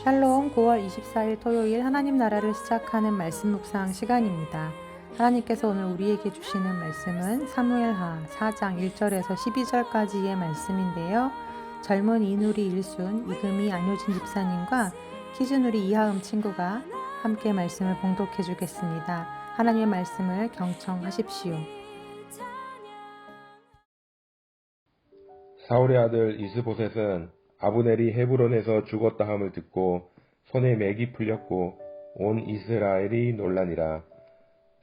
샬롬 9월 24일 토요일 하나님 나라를 시작하는 말씀 묵상 시간입니다. 하나님께서 오늘 우리에게 주시는 말씀은 사무엘하 4장 1절에서 12절까지의 말씀인데요. 젊은 이누리 일순 이금희 안효진 집사님과 키즈누리 이하음 친구가 함께 말씀을 봉독해 주겠습니다. 하나님의 말씀을 경청하십시오. 사울의 아들 이스보셋은 아브넬이 헤브론에서 죽었다 함을 듣고 손에 맥이 풀렸고 온 이스라엘이 놀라니라.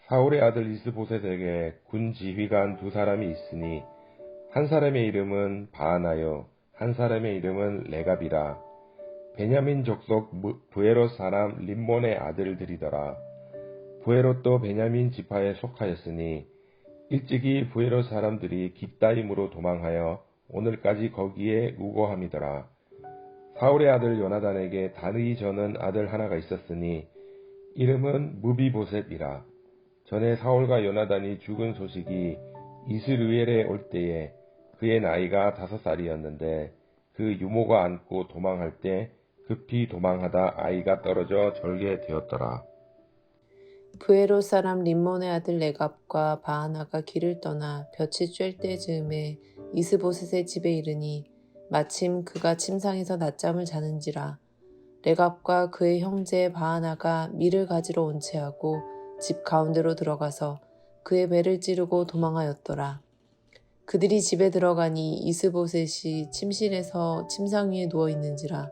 사울의 아들 이스보셋에게 군 지휘관 두 사람이 있으니 한 사람의 이름은 바하나요 한 사람의 이름은 레갑이라. 베냐민 족속 브에롯 사람 림몬의 아들들이더라. 브에롯도 베냐민 지파에 속하였으니 일찍이 브에롯 사람들이 깃다임으로 도망하여 오늘까지 거기에 우거함이더라. 사울의 아들 요나단에게 단의 저는 아들 하나가 있었으니 이름은 무비보셋이라. 전에 사울과 요나단이 죽은 소식이 이스루엘에 올 때에 그의 나이가 5살이었는데 그 유모가 안고 도망할 때 급히 도망하다 아이가 떨어져 절개되었더라. 브에롯 사람 림몬의 아들 레갑과 바하나가 길을 떠나 볕이 쬐을 때 즈음에 이스보셋의 집에 이르니 마침 그가 침상에서 낮잠을 자는지라. 레갑과 그의 형제 바하나가 밀을 가지러 온 채하고 집 가운데로 들어가서 그의 배를 찌르고 도망하였더라. 그들이 집에 들어가니 이스보셋이 침실에서 침상 위에 누워 있는지라.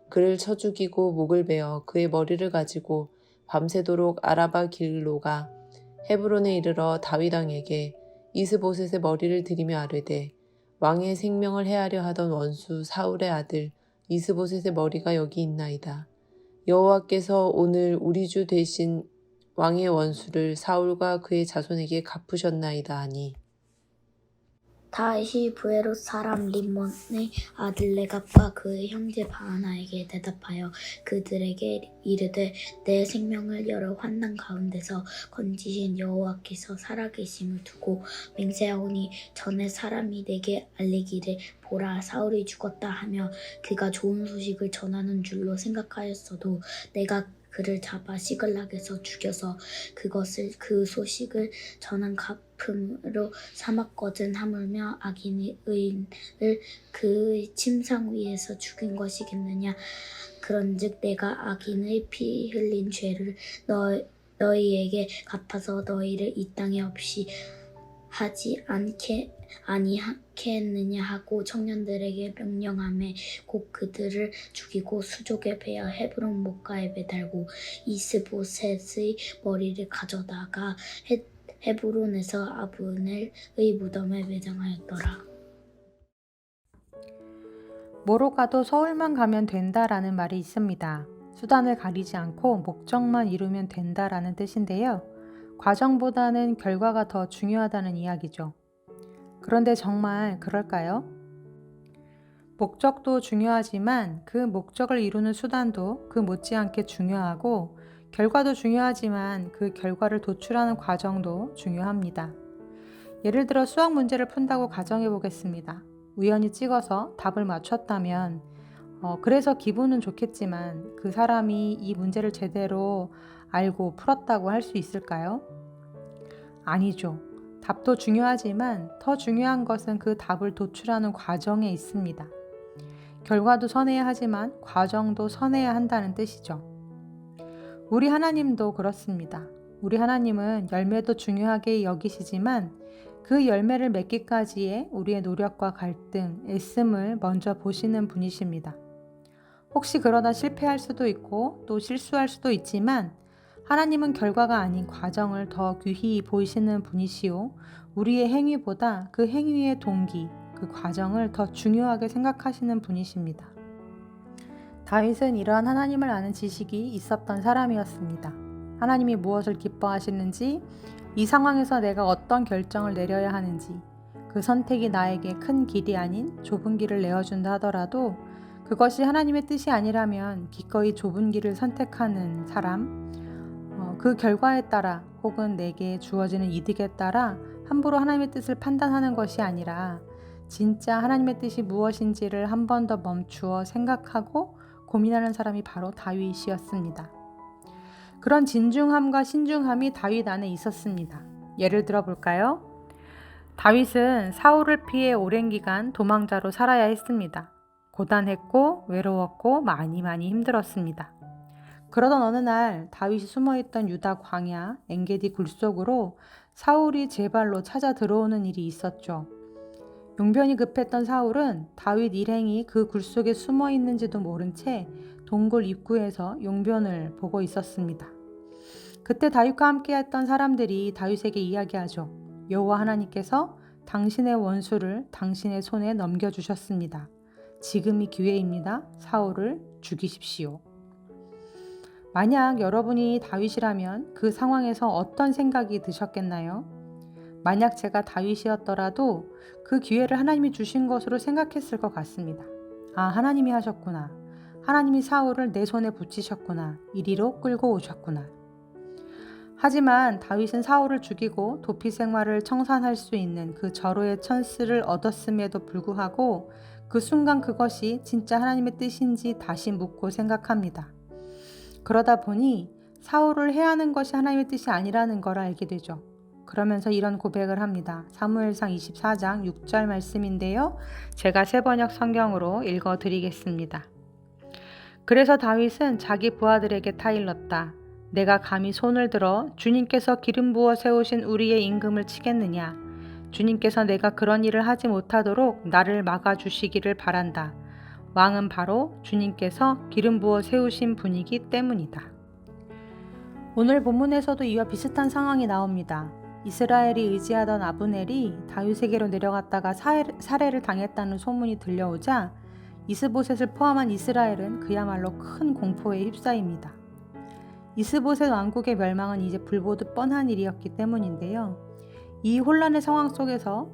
그를 쳐 죽이고 목을 베어 그의 머리를 가지고 밤새도록 아라바 길로 가 헤브론에 이르러 다윗 왕에게 이스보셋의 머리를 들이며 아뢰되 왕의 생명을 해하려 하던 원수 사울의 아들 이스보셋의 머리가 여기 있나이다. 여호와께서 오늘 우리 주 대신 왕의 원수를 사울과 그의 자손에게 갚으셨나이다 하니 다윗이 브에롯 사람 림몬의 아들 레갑과 그의 형제 바하나에게 대답하여 그들에게 이르되 내 생명을 여러 환난 가운데서 건지신 여호와께서 살아계심을 두고 맹세하오니 전에 사람이 내게 알리기를 보라 사울이 죽었다 하며 그가 좋은 소식을 전하는 줄로 생각하였어도 내가 그를 잡아 시글락에서 죽여서 그 소식을 전한 갚음으로 삼았거든. 하물며 악인의 의인을 그의 침상 위에서 죽인 것이겠느냐. 그런즉 내가 악인의 피 흘린 죄를 너희에게 갚아서 너희를 이 땅에 없이 하지 아니하겠느냐 하고 청년들에게 명령하매 곧 그들을 죽이고 수족에 베어 헤브론 목가에 매달고 이스보셋의 머리를 가져다가 헤브론에서 아브넬의 무덤에 매장하였더라. 뭐로 가도 서울만 가면 된다라는 말이 있습니다. 수단을 가리지 않고 목적만 이루면 된다라는 뜻인데요. 과정보다는 결과가 더 중요하다는 이야기죠. 그런데 정말 그럴까요? 목적도 중요하지만 그 목적을 이루는 수단도 그 못지않게 중요하고 결과도 중요하지만 그 결과를 도출하는 과정도 중요합니다. 예를 들어 수학 문제를 푼다고 가정해 보겠습니다. 우연히 찍어서 답을 맞췄다면 그래서 기분은 좋겠지만 그 사람이 이 문제를 제대로 알고 풀었다고 할 수 있을까요? 아니죠. 답도 중요하지만 더 중요한 것은 그 답을 도출하는 과정에 있습니다. 결과도 선해야 하지만 과정도 선해야 한다는 뜻이죠. 우리 하나님도 그렇습니다. 우리 하나님은 열매도 중요하게 여기시지만 그 열매를 맺기까지의 우리의 노력과 갈등, 애씀을 먼저 보시는 분이십니다. 혹시 그러다 실패할 수도 있고 또 실수할 수도 있지만 하나님은 결과가 아닌 과정을 더 귀히 보이시는 분이시오. 우리의 행위보다 그 행위의 동기, 그 과정을 더 중요하게 생각하시는 분이십니다. 다윗은 이러한 하나님을 아는 지식이 있었던 사람이었습니다. 하나님이 무엇을 기뻐하시는지, 이 상황에서 내가 어떤 결정을 내려야 하는지, 그 선택이 나에게 큰 길이 아닌 좁은 길을 내어준다 하더라도 그것이 하나님의 뜻이 아니라면 기꺼이 좁은 길을 선택하는 사람, 그 결과에 따라 혹은 내게 주어지는 이득에 따라 함부로 하나님의 뜻을 판단하는 것이 아니라 진짜 하나님의 뜻이 무엇인지를 한 번 더 멈추어 생각하고 고민하는 사람이 바로 다윗이었습니다. 그런 진중함과 신중함이 다윗 안에 있었습니다. 예를 들어 볼까요? 다윗은 사울을 피해 오랜 기간 도망자로 살아야 했습니다. 고단했고 외로웠고 많이 힘들었습니다. 그러던 어느 날 다윗이 숨어있던 유다 광야 엔게디 굴속으로 사울이 제 발로 찾아 들어오는 일이 있었죠. 용변이 급했던 사울은 다윗 일행이 그 굴속에 숨어 있는지도 모른 채 동굴 입구에서 용변을 보고 있었습니다. 그때 다윗과 함께했던 사람들이 다윗에게 이야기하죠. 여호와 하나님께서 당신의 원수를 당신의 손에 넘겨주셨습니다. 지금이 기회입니다. 사울을 죽이십시오. 만약 여러분이 다윗이라면 그 상황에서 어떤 생각이 드셨겠나요? 만약 제가 다윗이었더라도 그 기회를 하나님이 주신 것으로 생각했을 것 같습니다. 아, 하나님이 하셨구나. 하나님이 사울을 내 손에 붙이셨구나. 이리로 끌고 오셨구나. 하지만 다윗은 사울을 죽이고 도피 생활을 청산할 수 있는 그 절호의 찬스를 얻었음에도 불구하고 그 순간 그것이 진짜 하나님의 뜻인지 다시 묻고 생각합니다. 그러다 보니 사울을 해하는 것이 하나님의 뜻이 아니라는 걸 알게 되죠. 그러면서 이런 고백을 합니다. 사무엘상 24장 6절 말씀인데요. 제가 새번역 성경으로 읽어드리겠습니다. 그래서 다윗은 자기 부하들에게 타일렀다. 내가 감히 손을 들어 주님께서 기름 부어 세우신 우리의 임금을 치겠느냐. 주님께서 내가 그런 일을 하지 못하도록 나를 막아주시기를 바란다. 왕은 바로 주님께서 기름 부어 세우신 분이기 때문이다. 오늘 본문에서도 이와 비슷한 상황이 나옵니다. 이스라엘이 의지하던 아브넬이 다윗에게로 내려갔다가 살해를 당했다는 소문이 들려오자 이스보셋을 포함한 이스라엘은 그야말로 큰 공포에 휩싸입니다. 이스보셋 왕국의 멸망은 이제 불보듯 뻔한 일이었기 때문인데요. 이 혼란의 상황 속에서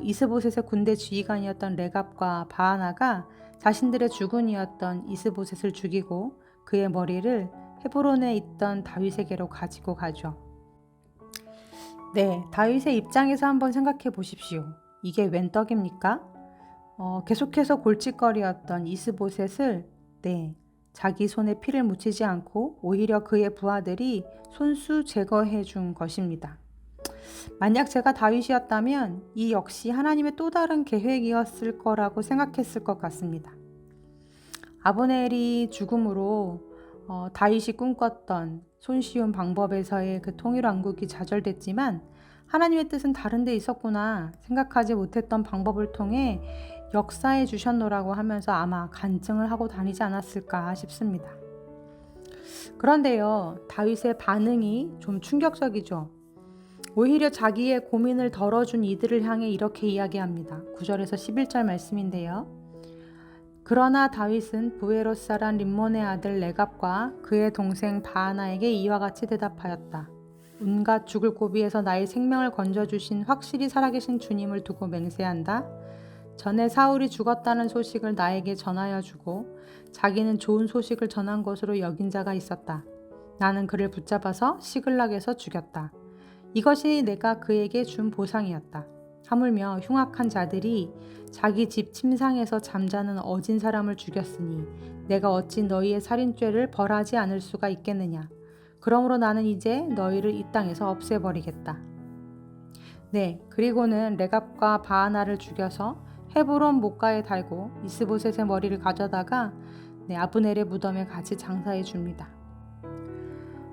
이스보셋의 군대 지휘관이었던 레갑과 바하나가 자신들의 주군이었던 이스보셋을 죽이고 그의 머리를 헤브론에 있던 다윗에게로 가지고 가죠. 네, 다윗의 입장에서 한번 생각해 보십시오. 이게 웬 떡입니까? 계속해서 골칫거리였던 이스보셋을 자기 손에 피를 묻히지 않고 오히려 그의 부하들이 손수 제거해 준 것입니다. 만약 제가 다윗이었다면 이 역시 하나님의 또 다른 계획이었을 거라고 생각했을 것 같습니다. 아브넬이 죽음으로 다윗이 꿈꿨던 손쉬운 방법에서의 그 통일 왕국이 좌절됐지만 하나님의 뜻은 다른 데 있었구나 생각하지 못했던 방법을 통해 역사해 주셨노라고 하면서 아마 간증을 하고 다니지 않았을까 싶습니다. 그런데요, 다윗의 반응이 좀 충격적이죠. 오히려 자기의 고민을 덜어준 이들을 향해 이렇게 이야기합니다. 9절에서 11절 말씀인데요. 그러나 다윗은 부에롯 사람 림몬의 아들 레갑과 그의 동생 바하나에게 이와 같이 대답하였다. 온갖 죽을 고비에서 나의 생명을 건져주신 확실히 살아계신 주님을 두고 맹세한다. 전에 사울이 죽었다는 소식을 나에게 전하여 주고 자기는 좋은 소식을 전한 것으로 여긴 자가 있었다. 나는 그를 붙잡아서 시글락에서 죽였다. 이것이 내가 그에게 준 보상이었다. 하물며 흉악한 자들이 자기 집 침상에서 잠자는 어진 사람을 죽였으니 내가 어찌 너희의 살인죄를 벌하지 않을 수가 있겠느냐. 그러므로 나는 이제 너희를 이 땅에서 없애버리겠다. 그리고는 레갑과 바하나를 죽여서 헤브론 목가에 달고 이스보셋의 머리를 가져다가 아브넬의 무덤에 같이 장사해 줍니다.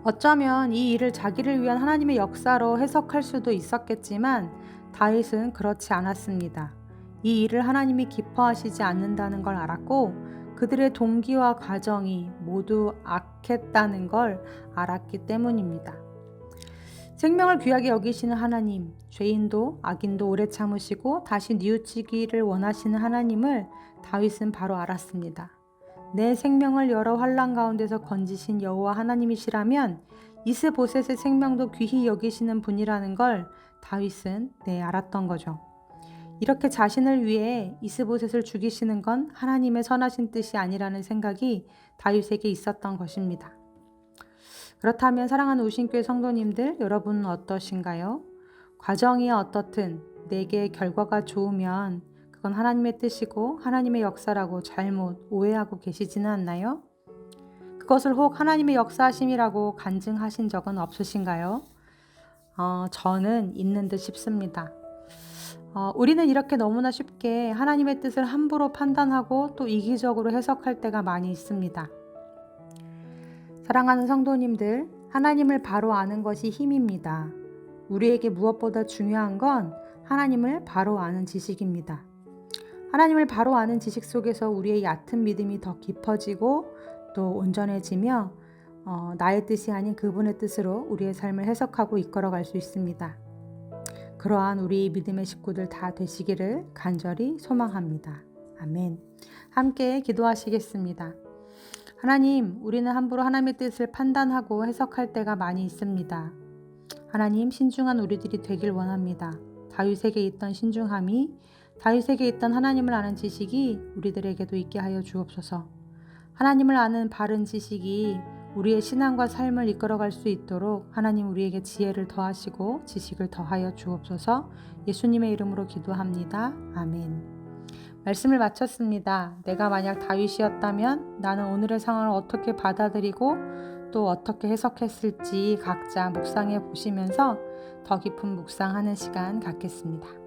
어쩌면 이 일을 자기를 위한 하나님의 역사로 해석할 수도 있었겠지만 다윗은 그렇지 않았습니다. 이 일을 하나님이 기뻐하시지 않는다는 걸 알았고 그들의 동기와 가정이 모두 악했다는 걸 알았기 때문입니다. 생명을 귀하게 여기시는 하나님, 죄인도 악인도 오래 참으시고 다시 뉘우치기를 원하시는 하나님을 다윗은 바로 알았습니다. 내 생명을 여러 환난 가운데서 건지신 여호와 하나님이시라면 이스보셋의 생명도 귀히 여기시는 분이라는 걸 다윗은 알았던 거죠. 이렇게 자신을 위해 이스보셋을 죽이시는 건 하나님의 선하신 뜻이 아니라는 생각이 다윗에게 있었던 것입니다. 그렇다면 사랑하는 우신교회 성도님들, 여러분은 어떠신가요? 과정이 어떻든 내게 결과가 좋으면 그건 하나님의 뜻이고 하나님의 역사라고 잘못 오해하고 계시지는 않나요? 그것을 혹 하나님의 역사하심이라고 간증하신 적은 없으신가요? 저는 있는 듯 싶습니다. 우리는 이렇게 너무나 쉽게 하나님의 뜻을 함부로 판단하고 또 이기적으로 해석할 때가 많이 있습니다. 사랑하는 성도님들, 하나님을 바로 아는 것이 힘입니다. 우리에게 무엇보다 중요한 건 하나님을 바로 아는 지식입니다. 하나님을 바로 아는 지식 속에서 우리의 얕은 믿음이 더 깊어지고 또 온전해지며 나의 뜻이 아닌 그분의 뜻으로 우리의 삶을 해석하고 이끌어갈 수 있습니다. 그러한 우리 믿음의 식구들 다 되시기를 간절히 소망합니다. 아멘. 함께 기도하시겠습니다. 하나님, 우리는 함부로 하나님의 뜻을 판단하고 해석할 때가 많이 있습니다. 하나님, 신중한 우리들이 되길 원합니다. 다윗에게 있던 신중함이 다윗에게 있던 하나님을 아는 지식이 우리들에게도 있게 하여 주옵소서. 하나님을 아는 바른 지식이 우리의 신앙과 삶을 이끌어갈 수 있도록 하나님 우리에게 지혜를 더하시고 지식을 더하여 주옵소서. 예수님의 이름으로 기도합니다. 아멘. 말씀을 마쳤습니다. 내가 만약 다윗이었다면 나는 오늘의 상황을 어떻게 받아들이고 또 어떻게 해석했을지 각자 묵상해 보시면서 더 깊은 묵상하는 시간 갖겠습니다.